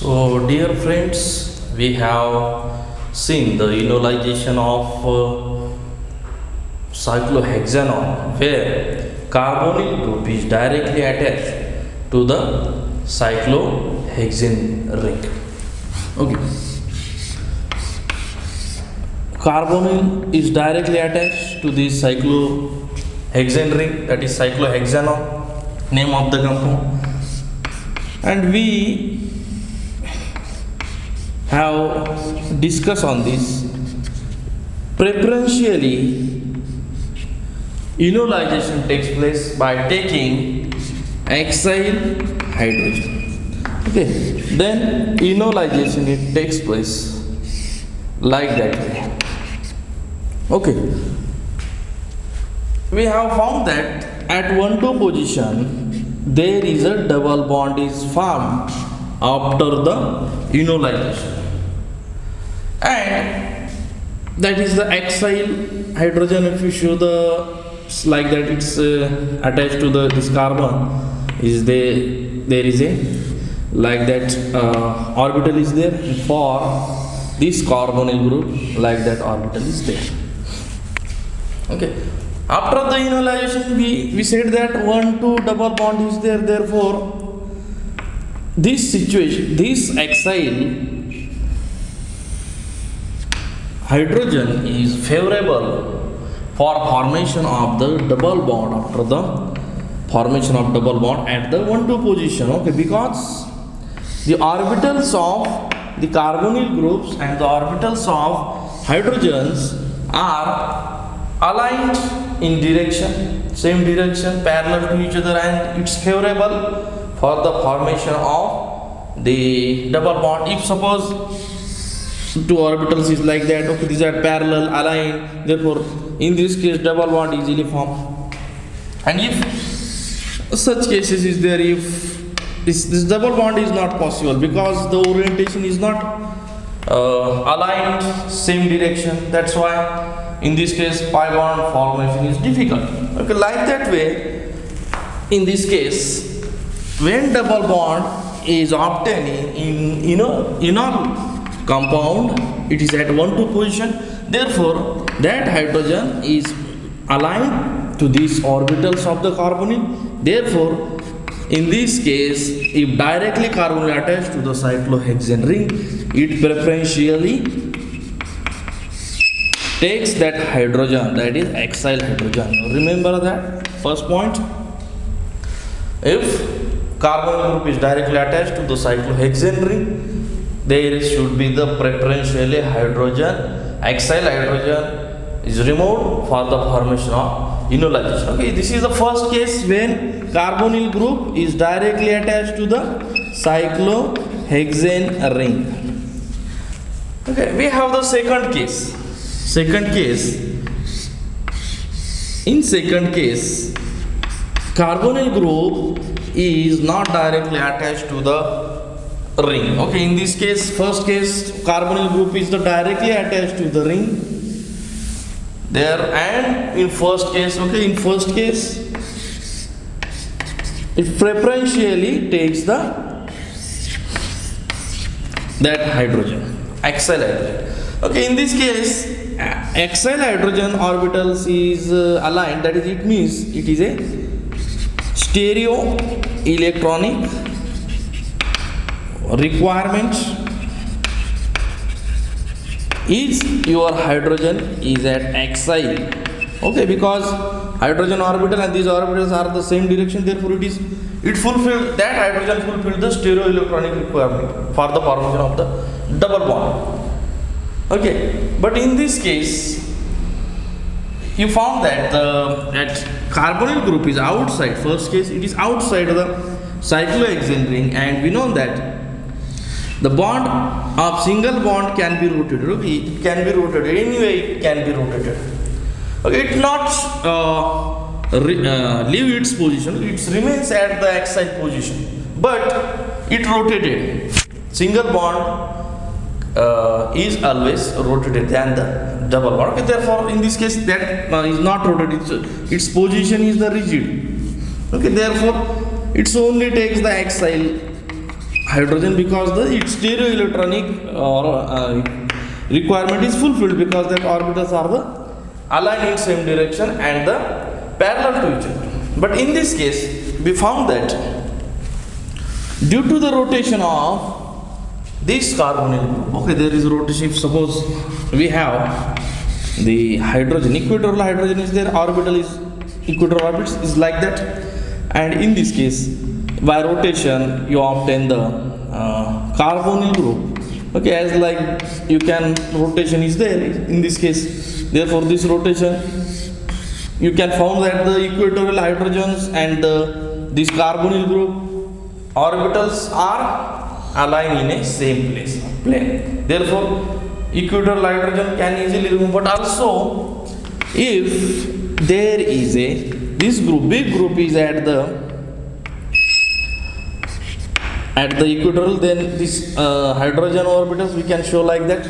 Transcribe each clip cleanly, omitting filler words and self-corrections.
So, dear friends, we have seen the enolization of cyclohexanol, where carbonyl group is directly attached to the cyclohexane ring. Okay, carbonyl is directly attached to the cyclohexane ring, that is cyclohexanol, name of the compound, and we have discussed on this. Preferentially, enolization takes place by taking acyl hydrogen. Okay, then enolization it takes place like that way. Okay, we have found that at 1,2 position there is a double bond is formed after the enolization, and that is the acyl hydrogen. If you show the like that, it's attached to this carbon is there is a like that orbital is there for this carbonyl group, like that orbital is there. Okay, after the enolization we said that 1,2 double bond is there, therefore this situation, this acyl hydrogen is favorable for formation of the double bond, after the formation of double bond at the 1,2 position. Okay, because the orbitals of the carbonyl groups and the orbitals of hydrogens are aligned in direction, same direction, parallel to each other, and it's favorable for the formation of the double bond. If suppose two orbitals is like that, okay, these are parallel, aligned, therefore in this case double bond easily formed. And if such cases is there, if this double bond is not possible because the orientation is not aligned same direction, that's why in this case pi bond formation is difficult. Okay, like that way, in this case, when double bond is obtained in enol compound, it is at 1,2 position, therefore that hydrogen is aligned to these orbitals of the carbonyl. Therefore in this case, if directly carbonyl attached to the cyclohexane ring, it preferentially takes that hydrogen, that is acyl hydrogen. Remember that first point. If carbonyl group is directly attached to the cyclohexane ring, there should be the preferentially hydrogen, acyl hydrogen is removed for the formation of enolization. Okay, this is the first case when carbonyl group is directly attached to the cyclohexane ring. Okay, we have the second case. In second case, carbonyl group is not directly attached to the ring. Okay, in this case, first case, carbonyl group is directly attached to the ring there, and in first case, okay, in first case it preferentially takes that hydrogen, acyl hydrogen. Okay, in this case acyl hydrogen orbitals is aligned, that is, it means it is a stereo electronic requirement is your hydrogen is at acyl. Okay, because hydrogen orbital and these orbitals are the same direction, therefore it fulfills, that hydrogen fulfills the stereo electronic requirement for the formation of the double bond. Okay, but in this case you found that that carbonyl group is outside. First case, it is outside the cyclohexane ring, and we know that the bond of single bond can be rotated. Okay, it can be rotated anyway, it can be rotated. Okay, it not leave its position, it remains at the acyl position, but it rotated. Single bond is always rotated than the double bond. Okay, therefore in this case that is not rotated, its position is the rigid. Okay, therefore it only takes the acyl hydrogen because the its stereoelectronic or requirement is fulfilled because that orbitals are the aligned in same direction and the parallel to each other. But in this case, we found that due to the rotation of this carbonyl group, okay, there is rotation. If suppose we have the hydrogen, equatorial hydrogen is there, orbital is equatorial orbits is like that, and in this case, by rotation you obtain the carbonyl group. Okay, as like you can rotation is there in this case. Therefore, this rotation you can found that the equatorial hydrogens and this carbonyl group orbitals are aligned in a same plane. Therefore, equatorial hydrogen can easily remove. But also, if there is a this group, big group is at the equatorial, then this hydrogen orbitals we can show like that,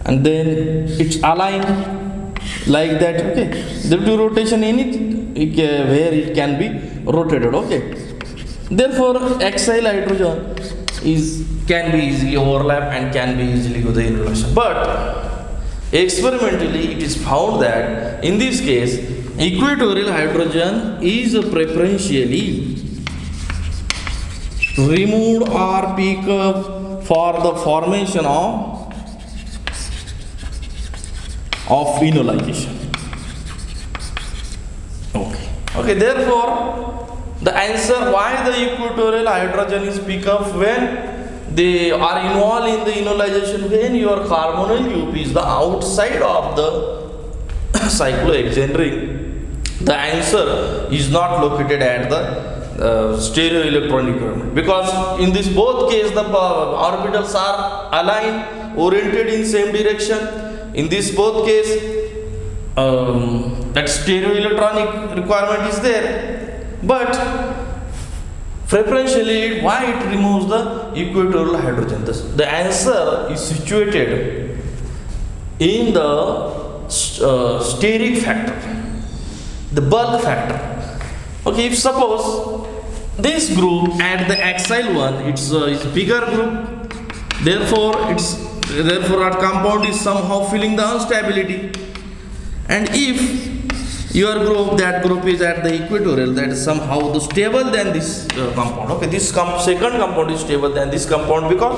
and then it's aligned like that. Okay, due to rotation in it, where it can be rotated. Okay, therefore axial hydrogen can be easily overlap and can be easily go the inversion. But experimentally it is found that in this case equatorial hydrogen is preferentially removed or picked up for the formation of enolization. Okay, therefore the answer why the equatorial hydrogen is picked up when they are involved in the enolization, when your carbonyl group is the outside of the cyclohexane ring, the answer is not located at the stereoelectronic requirement, because in this both case the orbitals are aligned, oriented in same direction. In this both case that stereoelectronic requirement is there, but preferentially why it removes the equatorial hydrogen. The answer is situated in the steric factor, the bulk factor. Okay, if suppose this group at the axial one, it's bigger group, therefore our compound is somehow feeling the instability, and if your group, that group is at the equatorial, that is somehow the stable than this compound. Okay, this second compound is stable than this compound because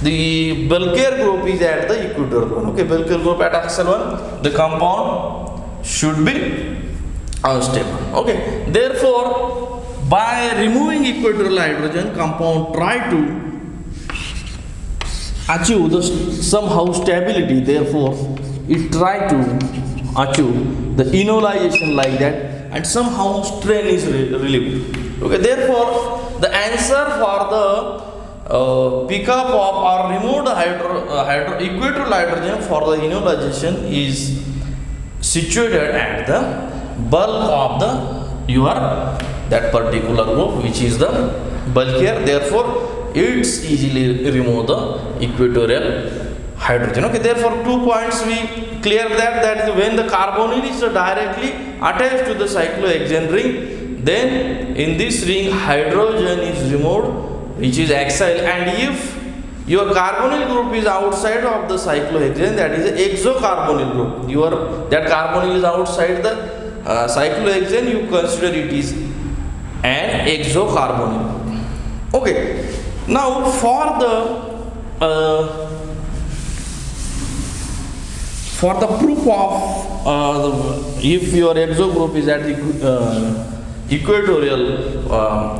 the bulkier group is at the equatorial one. Okay, bulkier group at axial one, the compound should be unstable. Okay, therefore by removing equatorial hydrogen, compound try to achieve the somehow stability. Therefore it try to achieve the enolization like that, and somehow strain is relieved. Okay, therefore the answer for the pickup of or removed equatorial hydrogen for the enolization is situated at the bulk of that particular group, which is the bulkier. Therefore it's easily remove the equatorial hydrogen. Okay, therefore 2 points we clear that is when the carbonyl is directly attached to the cyclohexane ring, then in this ring hydrogen is removed, which is axial, and if your carbonyl group is outside of the cyclohexane, that is exocarbonyl group, that carbonyl is outside the cyclohexane, you consider it is an exocarbonyl. Okay, now for the proof of if your exo group is at equatorial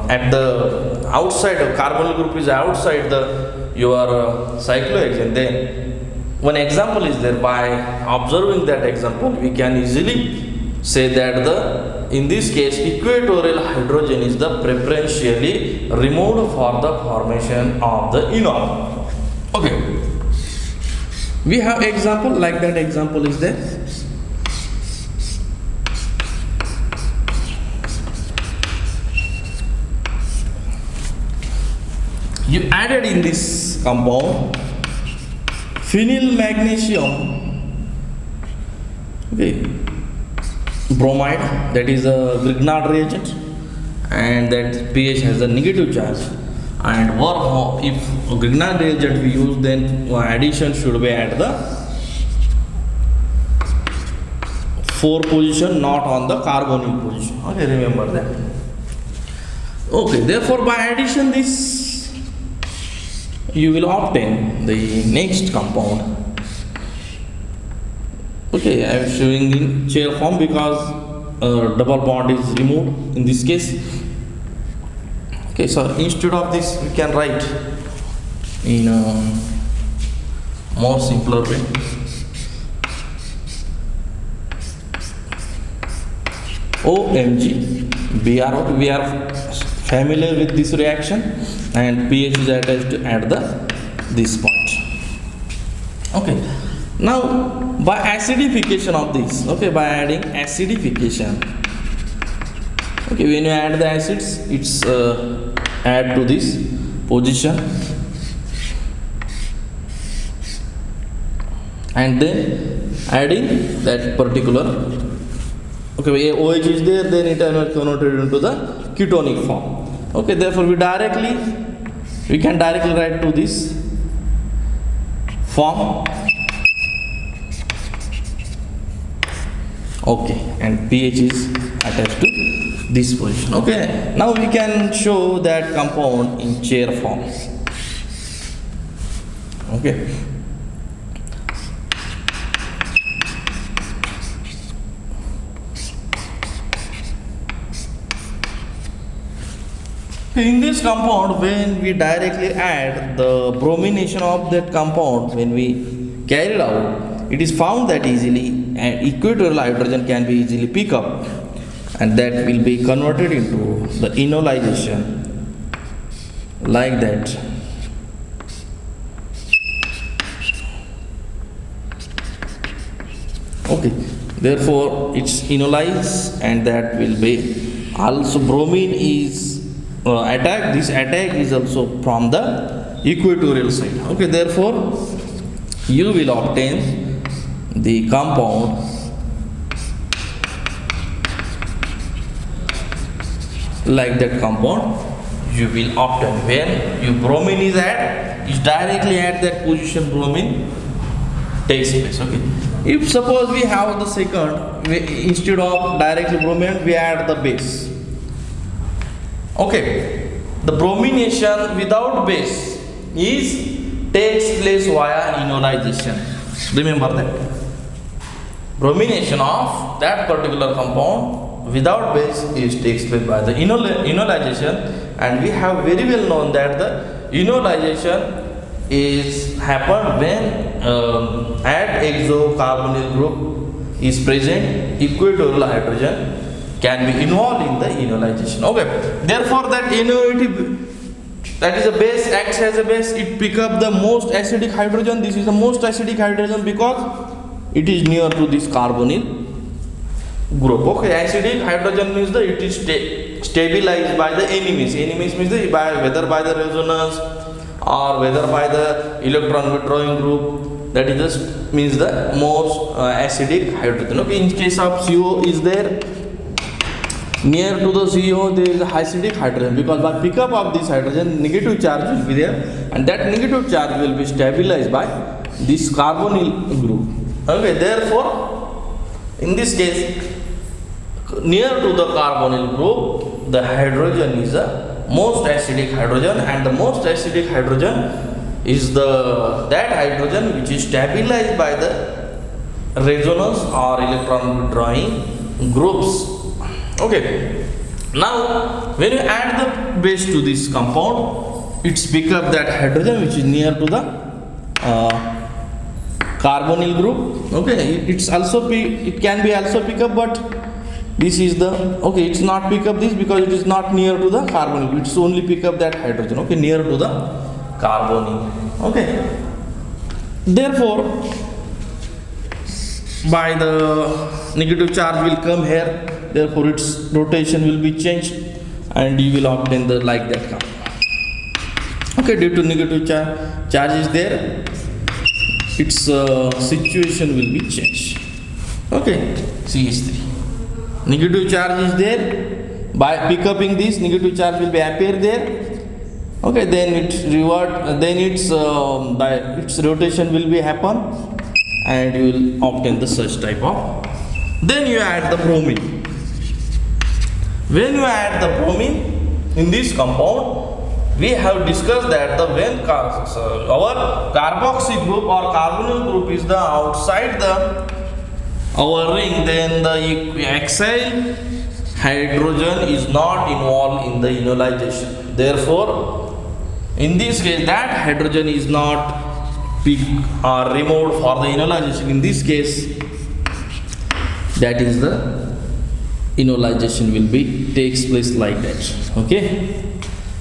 at the outside, carbonyl group is outside your cyclohexane, then one example is there. By observing that example, we can easily say that in this case equatorial hydrogen is the preferentially removed for the formation of the enol. Okay, we have example like that. Example is there. You added in this compound phenyl magnesium, okay, bromide, that is a Grignard reagent, and that pH has a negative charge. and verb, if grignard reagent we use, then addition should be at the 4 position, not on the carbonyl position. Okay, remember that. Okay, therefore by addition this you will obtain the next compound. Okay, I am showing in chair form because double bond is removed in this case. Okay, so instead of this we can write in a more simpler way. OMG, we are familiar with this reaction, and pH is attached at this point. Okay, now by acidification of this, okay, by adding acidification, okay, when you add the acids, it's add to this position, and then adding that particular, okay, OH is there, then it is converted into the ketonic form. Okay, therefore we can directly write to this form. Okay, and pH is attached to this position. Okay, now we can show that compound in chair form. Okay, in this compound, when we directly add the bromination of that compound, when we carry it out, it is found that easily and equatorial hydrogen can be easily picked up, and that will be converted into the enolization like that. Okay, therefore it's enolized, and that will be also bromine is attack. This attack is also from the equatorial side. Okay, therefore you will obtain the compound like that. Compound you will obtain when you bromine is directly at that position bromine takes place. Okay, if suppose we have the second, instead of directly bromine we add the base. Okay, the bromination without base takes place via enolization. Remember that. Bromination of that particular compound without base takes place by the enolization, and we have very well known that the enolization is happened when at exocarbonyl group is present, equatorial hydrogen can be involved in the enolization. Okay, therefore that NO80, that is a base, acts as a base, it pick up the most acidic hydrogen. This is the most acidic hydrogen because it is near to this carbonyl group. Okay, acidic hydrogen means that it is stabilized by the enemies. Enemies means whether by the resonance or whether by the electron withdrawing group. That is just means the most acidic hydrogen. Okay, in case of CO is there, near to the CO there is a acidic hydrogen, because by pickup of this hydrogen negative charge will be there, and that negative charge will be stabilized by this carbonyl group. Okay, therefore in this case near to the carbonyl group the hydrogen is the most acidic hydrogen, and the most acidic hydrogen is that hydrogen which is stabilized by the resonance or electron withdrawing groups. Okay, now when you add the base to this compound, it's pick up that hydrogen which is near to the carbonyl group. Okay, it can be also pick up, but this is the, okay, it's not pick up this because it is not near to the carbonyl. It's only pick up that hydrogen. Okay, near to the carbonyl. Okay, therefore by the negative charge will come here, therefore its rotation will be changed, and you will obtain the like that compound. Okay, due to negative charge is there, its situation will be changed. Okay, CH3. Negative charge is there. By pick upping this, negative charge will be appear there, Okay, then its rotation will be happen, and you will obtain the such type of. Then you add the bromine. When you add the bromine in this compound, we have discussed that our carboxy group or carbonyl group is the outside our ring, then the acyl hydrogen is not involved in the enolization. Therefore, in this case, that hydrogen is not picked or removed for the enolization. In this case, that is the enolization will be takes place like that. Okay.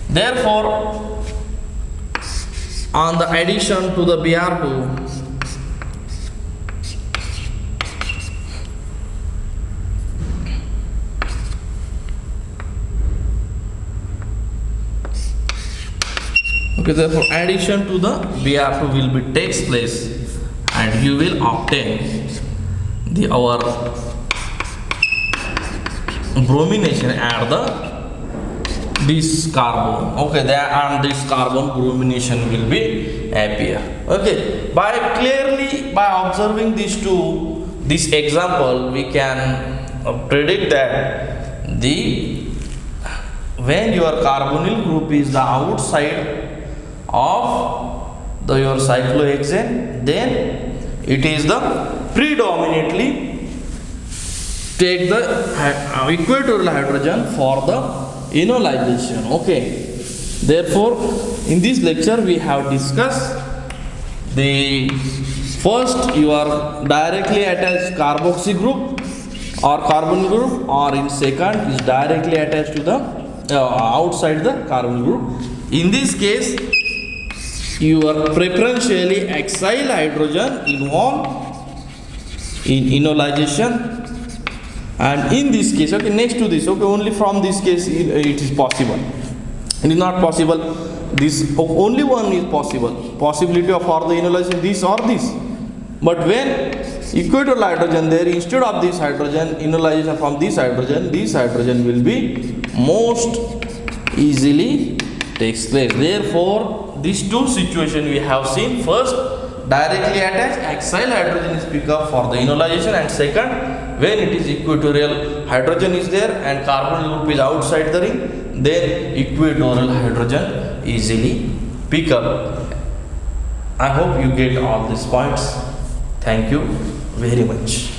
Therefore, on the addition to the Br2, okay, therefore addition to the Br2 will be takes place, and you will obtain our bromination at this carbon. Okay, there and this carbon bromination will be appear. Okay, by observing this example, we can predict that when your carbonyl group is the outside of your cyclohexane, then it is the predominantly take the equatorial hydrogen for the enolization. Okay, therefore in this lecture we have discussed the first your directly attached carboxy group or carbonyl group, or in second is directly attached to the outside the carbonyl group. In this case, your preferentially acyl hydrogen involved in enolization. And in this case, okay, next to this, okay, only from this case it is possible. It is not possible. This only one is possible. Possibility of for the enolization this or this. But when equatorial hydrogen there, instead of this hydrogen, enolization from this hydrogen will be most easily takes place. Therefore, these two situations we have seen. First, directly attached acyl hydrogen is picked up for the enolization, and second, when it is equatorial hydrogen is there and carbonyl group is outside the ring, then equatorial hydrogen easily pick up. I hope you get all these points. Thank you very much.